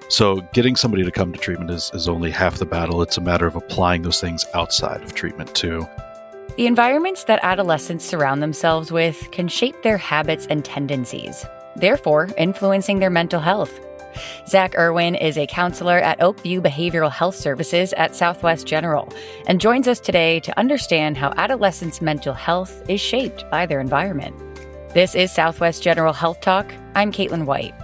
So getting somebody to come to treatment is only half the battle. It's a matter of applying those things outside of treatment too. The environments that adolescents surround themselves with can shape their habits and tendencies, therefore influencing their mental health. Zach Irwin is a counselor at Oakview Behavioral Health Services at Southwest General and joins us today to understand how adolescents' mental health is shaped by their environment. This is Southwest General Health Talk. I'm Caitlin White.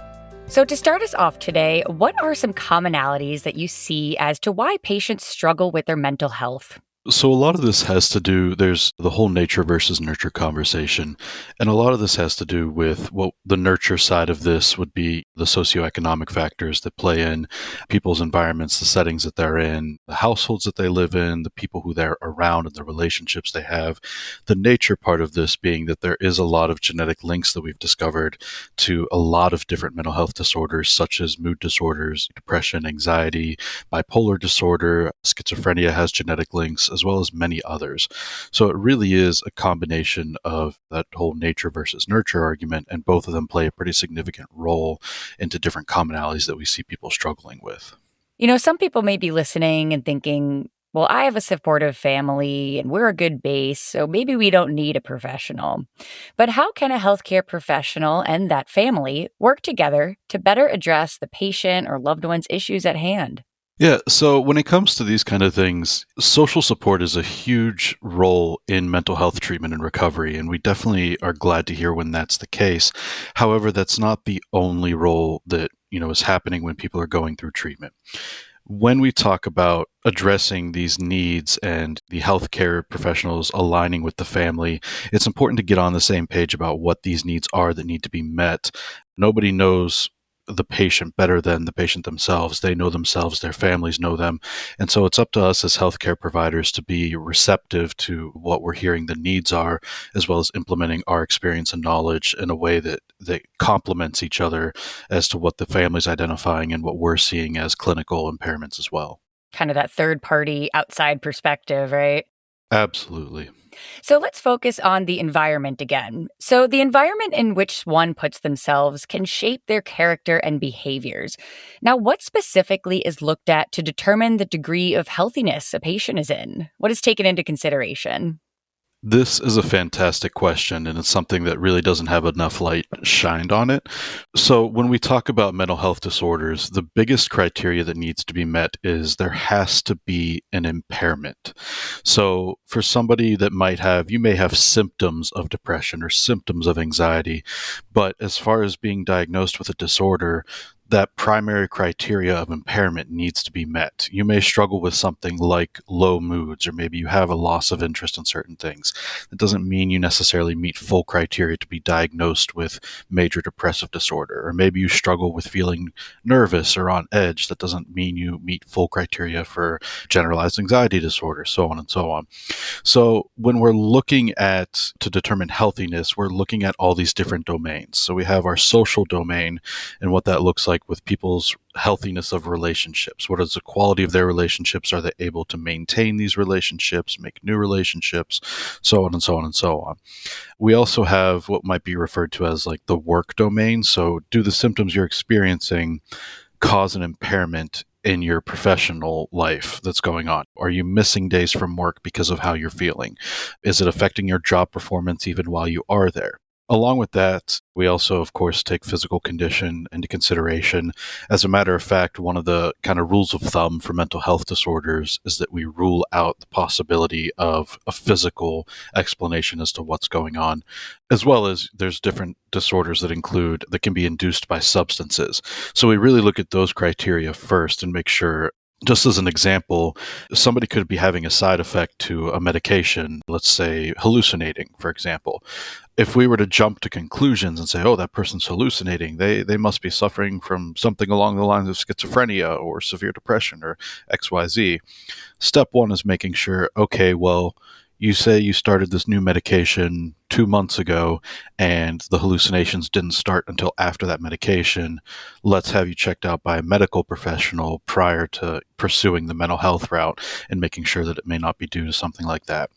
So to start us off today, what are some commonalities that you see as to why patients struggle with their mental health? So a lot of this has to do, there's the whole nature versus nurture conversation. And a lot of this has to do with, well, the nurture side of this would be the socioeconomic factors that play in people's environments, the settings that they're in, the households that they live in, the people who they're around and the relationships they have. The nature part of this being that there is a lot of genetic links that we've discovered to a lot of different mental health disorders, such as mood disorders, depression, anxiety, bipolar disorder, schizophrenia has genetic links, as well as many others. So it really is a combination of that whole nature versus nurture argument, and both of them play a pretty significant role into different commonalities that we see people struggling with. You know, some people may be listening and thinking, well, I have a supportive family and we're a good base, so maybe we don't need a professional. But how can a healthcare professional and that family work together to better address the patient or loved one's issues at hand? Yeah, so when it comes to these kind of things, social support is a huge role in mental health treatment and recovery, and we definitely are glad to hear when that's the case. However, that's not the only role that, is happening when people are going through treatment. When we talk about addressing these needs and the healthcare professionals aligning with the family, it's important to get on the same page about what these needs are that need to be met. Nobody knows the patient better than the patient themselves. They know themselves, their families know them. And so it's up to us as healthcare providers to be receptive to what we're hearing the needs are, as well as implementing our experience and knowledge in a way that complements each other as to what the family's identifying and what we're seeing as clinical impairments as well. Kind of that third party outside perspective, right? Absolutely. So let's focus on the environment again. So the environment in which one puts themselves can shape their character and behaviors. Now, what specifically is looked at to determine the degree of healthiness a patient is in? What is taken into consideration? This is a fantastic question, and it's something that really doesn't have enough light shined on it. So, when we talk about mental health disorders, the biggest criteria that needs to be met is there has to be an impairment. So, for somebody that you may have symptoms of depression or symptoms of anxiety, but as far as being diagnosed with a disorder, that primary criteria of impairment needs to be met. You may struggle with something like low moods, or maybe you have a loss of interest in certain things. That doesn't mean you necessarily meet full criteria to be diagnosed with major depressive disorder. Or maybe you struggle with feeling nervous or on edge. That doesn't mean you meet full criteria for generalized anxiety disorder, so on and so on. So when we're looking at to determine healthiness, we're looking at all these different domains. So we have our social domain and what that looks like with people's healthiness of relationships. What is the quality of their relationships? Are they able to maintain these relationships, make new relationships, so on and so on and so on. We also have what might be referred to as like the work domain. So do the symptoms you're experiencing cause an impairment in your professional life that's going on? Are you missing days from work because of how you're feeling? Is it affecting your job performance even while you are there? Along with that, we also, of course, take physical condition into consideration. As a matter of fact, one of the kind of rules of thumb for mental health disorders is that we rule out the possibility of a physical explanation as to what's going on, as well as there's different disorders that can be induced by substances. So we really look at those criteria first and make sure. Just as an example, somebody could be having a side effect to a medication, let's say hallucinating, for example. If we were to jump to conclusions and say, oh, that person's hallucinating, they must be suffering from something along the lines of schizophrenia or severe depression or XYZ. Step one is making sure, okay, well, You say you started this new medication 2 months ago and the hallucinations didn't start until after that medication. Let's have you checked out by a medical professional prior to pursuing the mental health route and making sure that it may not be due to something like that.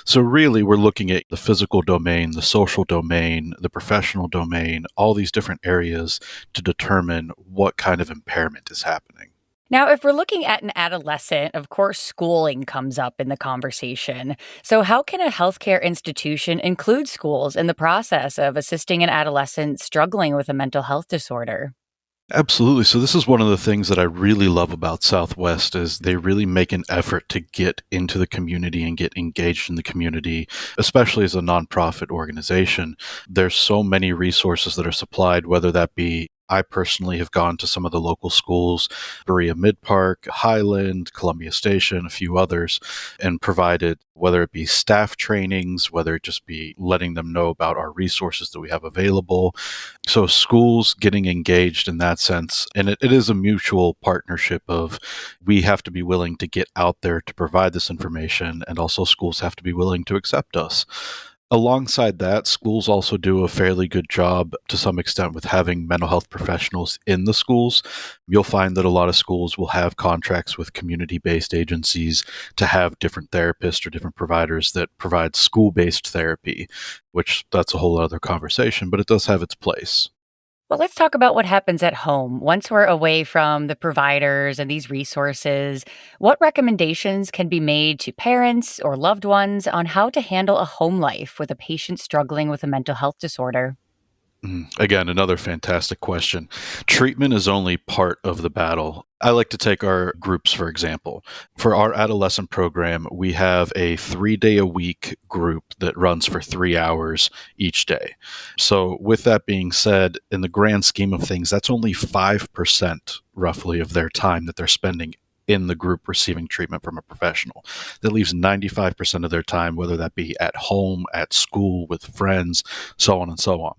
So, really, we're looking at the physical domain, the social domain, the professional domain, all these different areas to determine what kind of impairment is happening. Now, if we're looking at an adolescent, of course, schooling comes up in the conversation. So, how can a healthcare institution include schools in the process of assisting an adolescent struggling with a mental health disorder? Absolutely. So this is one of the things that I really love about Southwest is they really make an effort to get into the community and get engaged in the community, especially as a nonprofit organization. There's so many resources that are supplied, whether that be I personally have gone to some of the local schools, Berea Mid Park, Highland, Columbia Station, a few others, and provided whether it be staff trainings, whether it just be letting them know about our resources that we have available. So schools getting engaged in that sense, and it is a mutual partnership of we have to be willing to get out there to provide this information, and also schools have to be willing to accept us. Alongside that, schools also do a fairly good job to some extent with having mental health professionals in the schools. You'll find that a lot of schools will have contracts with community based agencies to have different therapists or different providers that provide school based therapy, which that's a whole other conversation, but it does have its place. Well, let's talk about what happens at home. Once we're away from the providers and these resources, what recommendations can be made to parents or loved ones on how to handle a home life with a patient struggling with a mental health disorder? Again, another fantastic question. Treatment is only part of the battle. I like to take our groups, for example. For our adolescent program, we have a 3 day a week group that runs for 3 hours each day. So, with that being said, in the grand scheme of things, that's only 5% roughly of their time that they're spending in the group receiving treatment from a professional. That leaves 95% of their time, whether that be at home, at school, with friends, so on and so on.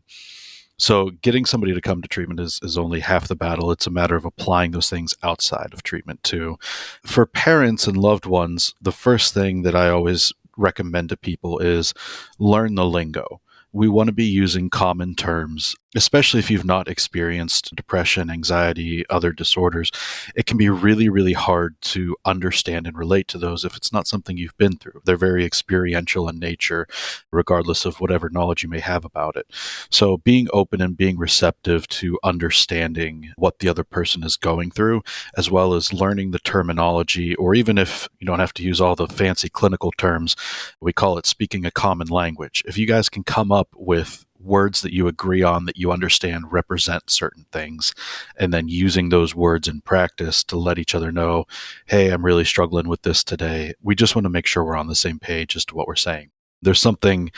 So getting somebody to come to treatment is only half the battle. It's a matter of applying those things outside of treatment too. For parents and loved ones, the first thing that I always recommend to people is learn the lingo. We want to be using common terms, especially if you've not experienced depression, anxiety, other disorders. It can be really, really hard to understand and relate to those if it's not something you've been through. They're very experiential in nature, regardless of whatever knowledge you may have about it. So being open and being receptive to understanding what the other person is going through, as well as learning the terminology, or even if you don't have to use all the fancy clinical terms, we call it speaking a common language. If you guys can come up with words that you agree on, that you understand represent certain things, and then using those words in practice to let each other know, hey, I'm really struggling with this today. We just want to make sure we're on the same page as to what we're saying. There's something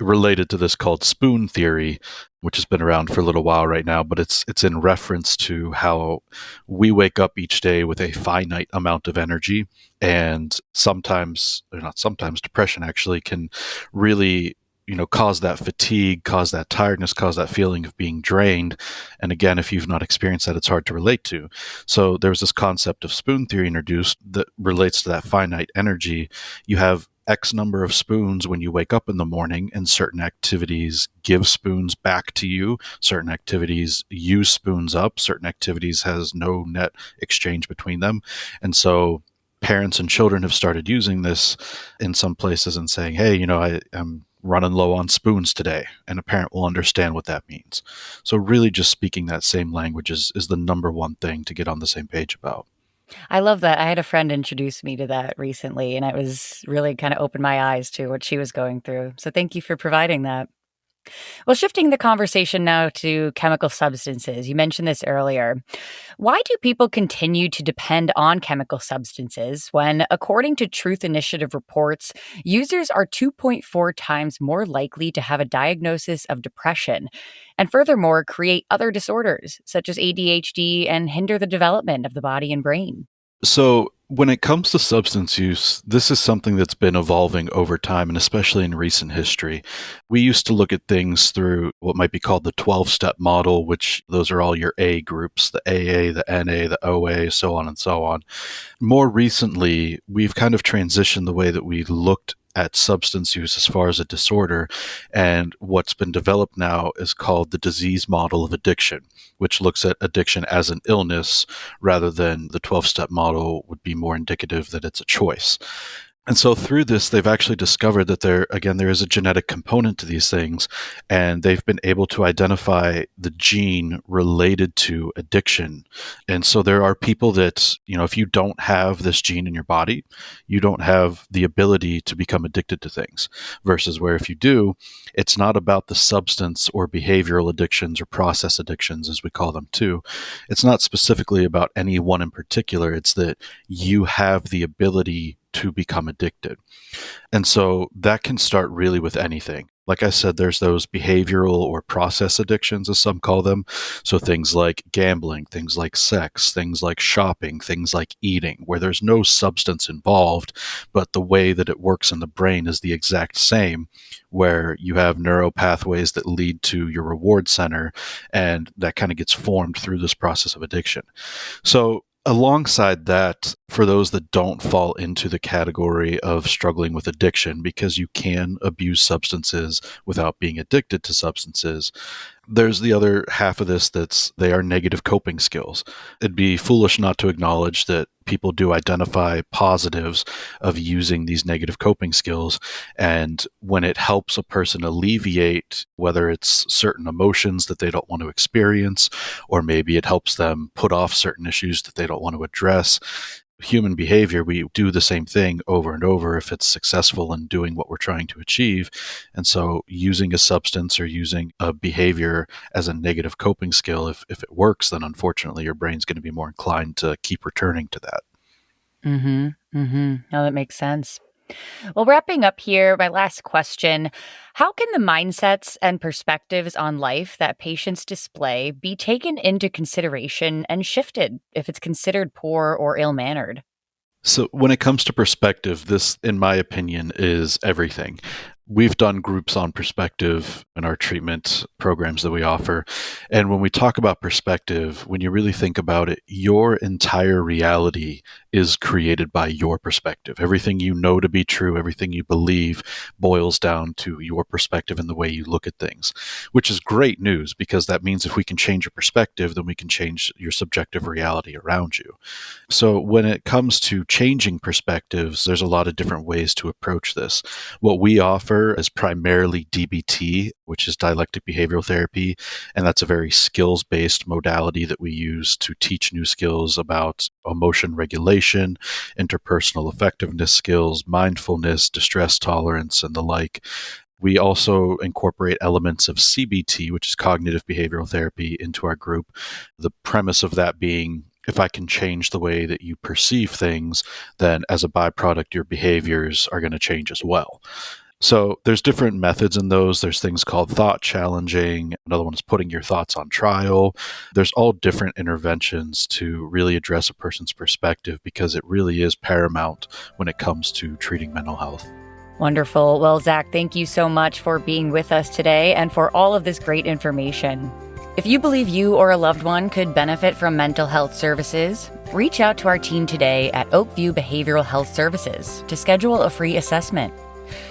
related to this called spoon theory, which has been around for a little while right now, but it's in reference to how we wake up each day with a finite amount of energy, and sometimes, or not sometimes, depression actually can really cause that fatigue, cause that tiredness, cause that feeling of being drained. And again, if you've not experienced that, it's hard to relate to. So there's this concept of spoon theory introduced that relates to that finite energy. You have X number of spoons when you wake up in the morning, and certain activities give spoons back to you. Certain activities use spoons up. Certain activities has no net exchange between them. And so parents and children have started using this in some places and saying, hey, I'm running low on spoons today, and a parent will understand what that means. So really just speaking that same language is the number one thing to get on the same page about. I love that. I had a friend introduce me to that recently, and it was really kind of opened my eyes to what she was going through. So thank you for providing that. Well, shifting the conversation now to chemical substances. You mentioned this earlier. Why do people continue to depend on chemical substances when, according to Truth Initiative reports, users are 2.4 times more likely to have a diagnosis of depression and furthermore create other disorders such as ADHD and hinder the development of the body and brain? So, when it comes to substance use, this is something that's been evolving over time, and especially in recent history. We used to look at things through what might be called the 12-step model, which those are all your A groups, the AA, the NA, the OA, so on and so on. More recently, we've kind of transitioned the way that we looked at substance use as far as a disorder. And what's been developed now is called the disease model of addiction, which looks at addiction as an illness rather than the 12-step model would be more indicative that it's a choice. And so through this, they've actually discovered that there is a genetic component to these things, and they've been able to identify the gene related to addiction. And so there are people that, if you don't have this gene in your body, you don't have the ability to become addicted to things, versus where if you do, it's not about the substance or behavioral addictions or process addictions, as we call them too. It's not specifically about any one in particular. It's that you have the ability to become addicted. And so that can start really with anything. Like I said, there's those behavioral or process addictions, as some call them. So things like gambling, things like sex, things like shopping, things like eating, where there's no substance involved, but the way that it works in the brain is the exact same, where you have neural pathways that lead to your reward center, and that kind of gets formed through this process of addiction. So alongside that, for those that don't fall into the category of struggling with addiction, because you can abuse substances without being addicted to substances, there's the other half of this they are negative coping skills. It'd be foolish not to acknowledge that people do identify positives of using these negative coping skills. And when it helps a person alleviate, whether it's certain emotions that they don't want to experience, or maybe it helps them put off certain issues that they don't want to address, human behavior, we do the same thing over and over if it's successful in doing what we're trying to achieve. And so using a substance or using a behavior as a negative coping skill, if it works, then unfortunately your brain's going to be more inclined to keep returning to that. Mm-hmm. Mm-hmm. No, that makes sense. Well, wrapping up here, my last question: how can the mindsets and perspectives on life that patients display be taken into consideration and shifted if it's considered poor or ill-mannered? So when it comes to perspective, this, in my opinion, is everything. We've done groups on perspective in our treatment programs that we offer. And when we talk about perspective, when you really think about it, your entire reality is created by your perspective. Everything you know to be true, everything you believe boils down to your perspective and the way you look at things, which is great news, because that means if we can change your perspective, then we can change your subjective reality around you. So when it comes to changing perspectives, there's a lot of different ways to approach this. What we offer is primarily DBT, which is dialectic behavioral therapy, and that's a very skills-based modality that we use to teach new skills about emotion regulation, interpersonal effectiveness skills, mindfulness, distress tolerance, and the like. We also incorporate elements of CBT, which is cognitive behavioral therapy, into our group. The premise of that being, if I can change the way that you perceive things, then as a byproduct, your behaviors are going to change as well. So there's different methods in those. There's things called thought challenging. Another one is putting your thoughts on trial. There's all different interventions to really address a person's perspective, because it really is paramount when it comes to treating mental health. Wonderful. Well, Zach, thank you so much for being with us today and for all of this great information. If you believe you or a loved one could benefit from mental health services, reach out to our team today at Oakview Behavioral Health Services to schedule a free assessment.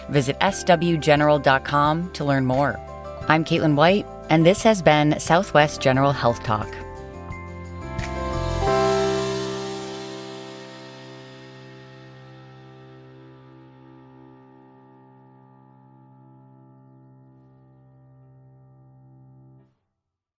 Visit swgeneral.com to learn more. I'm Caitlin White, and this has been Southwest General Health Talk.